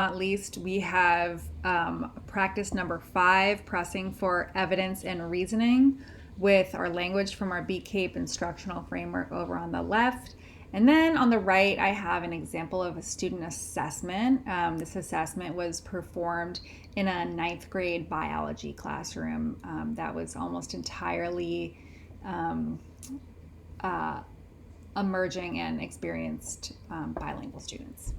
Not least, we have practice number 5, pressing for evidence and reasoning, with our language from our BCAIP instructional framework over on the left. And then on the right, I have an example of a student assessment. This assessment was performed in a 9th grade biology classroom that was almost entirely emerging and experienced bilingual students.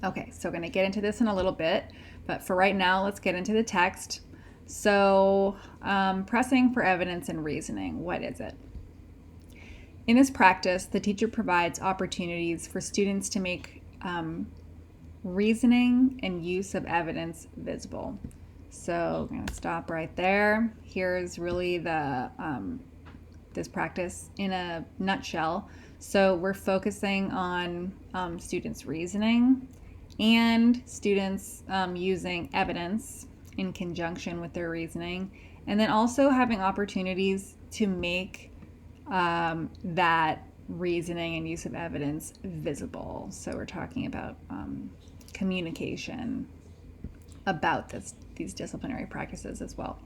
Okay, so we're going to get into this in a little bit, but for right now, let's get into the text. So, pressing for evidence and reasoning, what is it? In this practice, the teacher provides opportunities for students to make reasoning and use of evidence visible. So, I'm going to stop right there. Here's really the this practice in a nutshell. So, we're focusing on students' reasoning and students using evidence in conjunction with their reasoning, and then also having opportunities to make that reasoning and use of evidence visible. So we're talking about communication about these disciplinary practices as well.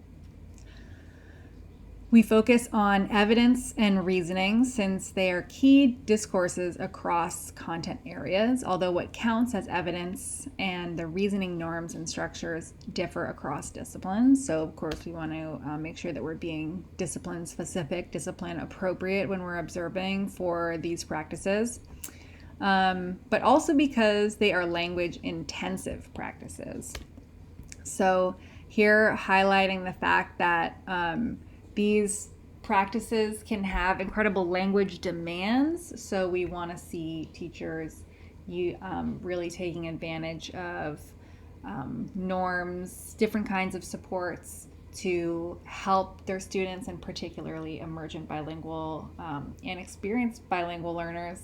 We focus on evidence and reasoning since they are key discourses across content areas, although what counts as evidence and the reasoning norms and structures differ across disciplines. So, of course, we want to make sure that we're being discipline specific, discipline appropriate when we're observing for these practices, but also because they are language intensive practices. So, here highlighting the fact that these practices can have incredible language demands, so we want to see teachers really taking advantage of norms, different kinds of supports to help their students, and particularly emergent bilingual and experienced bilingual learners,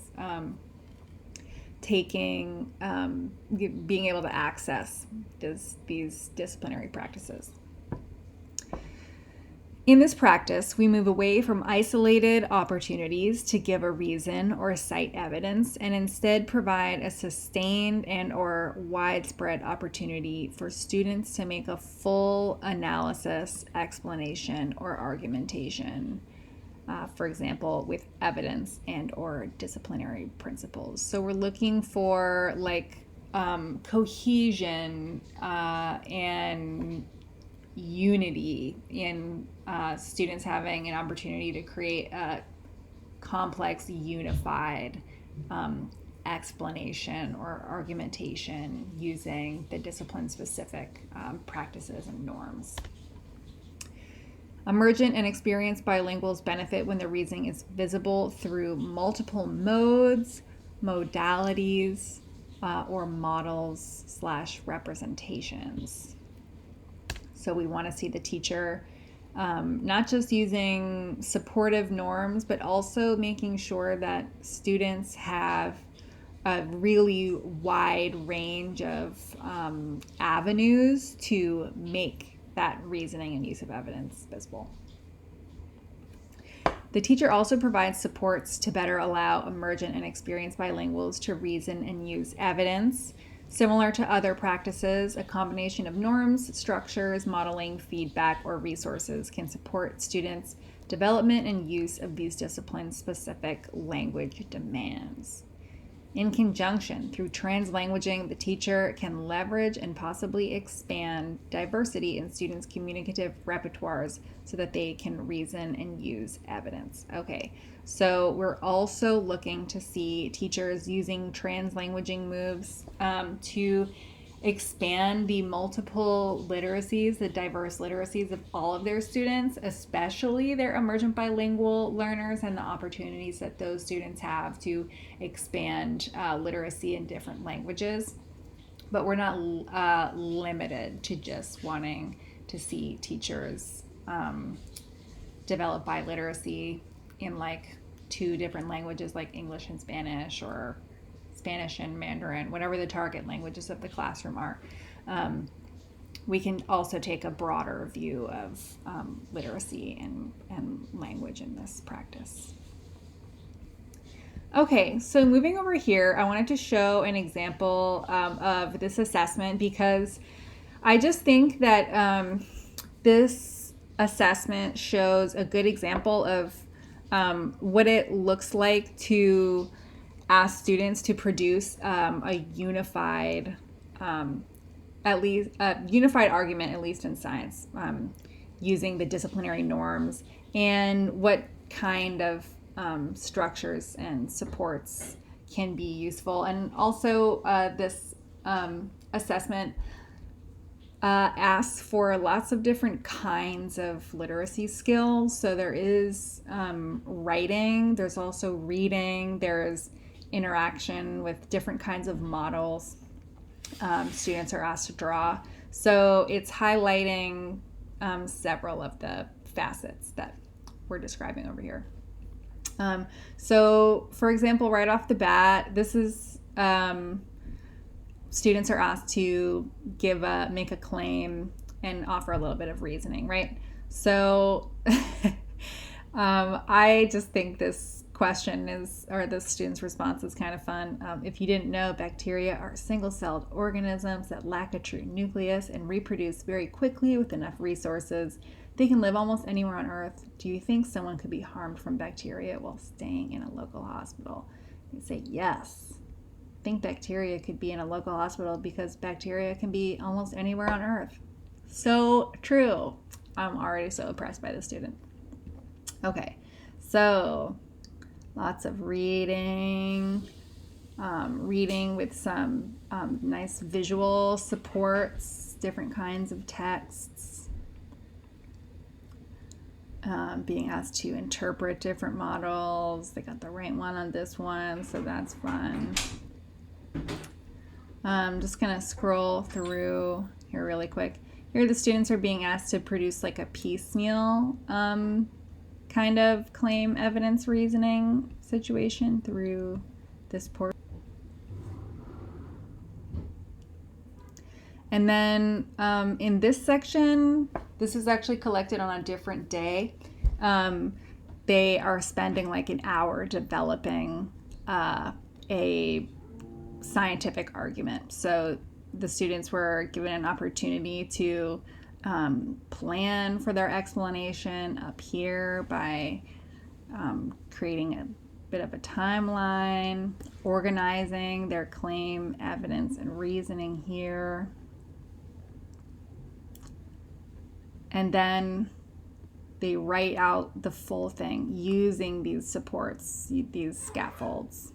being able to access these disciplinary practices. In this practice, we move away from isolated opportunities to give a reason or cite evidence, and instead provide a sustained and or widespread opportunity for students to make a full analysis, explanation, or argumentation, for example, with evidence and or disciplinary principles. So we're looking for cohesion and unity in students having an opportunity to create a complex, unified explanation or argumentation using the discipline-specific practices and norms. Emergent and experienced bilinguals benefit when the reasoning is visible through multiple modes, modalities, or models/representations. So we want to see the teacher not just using supportive norms, but also making sure that students have a really wide range of avenues to make that reasoning and use of evidence visible. The teacher also provides supports to better allow emergent and experienced bilinguals to reason and use evidence. Similar to other practices, a combination of norms, structures, modeling, feedback, or resources can support students' development and use of these discipline-specific language demands. In conjunction, through translanguaging, the teacher can leverage and possibly expand diversity in students' communicative repertoires so that they can reason and use evidence. Okay, so we're also looking to see teachers using translanguaging moves to expand the multiple literacies, the diverse literacies of all of their students, especially their emergent bilingual learners, and the opportunities that those students have to expand literacy in different languages. But we're not limited to just wanting to see teachers develop biliteracy in like 2 different languages like English and Spanish, or Spanish and Mandarin, whatever the target languages of the classroom are. We can also take a broader view of literacy and language in this practice. Okay, so moving over here, I wanted to show an example of this assessment because I just think that this assessment shows a good example of what it looks like to ask students to produce a unified, at least a unified argument, at least in science, using the disciplinary norms, and what kind of structures and supports can be useful. And also, this assessment asks for lots of different kinds of literacy skills. So there is writing, there's also reading, there's interaction with different kinds of models students are asked to draw. So it's highlighting several of the facets that we're describing over here. So, for example, right off the bat, this is students are asked to make a claim and offer a little bit of reasoning, right? So I just think this question or the student's response is kind of fun. If you didn't know, bacteria are single-celled organisms that lack a true nucleus and reproduce very quickly with enough resources. They can live almost anywhere on Earth. Do you think someone could be harmed from bacteria while staying in a local hospital? You say yes. I think bacteria could be in a local hospital because bacteria can be almost anywhere on Earth. So true. I'm already so impressed by the student. Okay, so lots of reading, reading with some nice visual supports, different kinds of texts, being asked to interpret different models. They got the right one on this one, so that's fun. I'm just going to scroll through here really quick. Here the students are being asked to produce like a piecemeal kind of claim evidence reasoning situation through this portal. And then in this section, this is actually collected on a different day. They are spending like an hour developing a scientific argument. So the students were given an opportunity to plan for their explanation up here by creating a bit of a timeline, organizing their claim, evidence, and reasoning here. And then they write out the full thing using these supports, these scaffolds.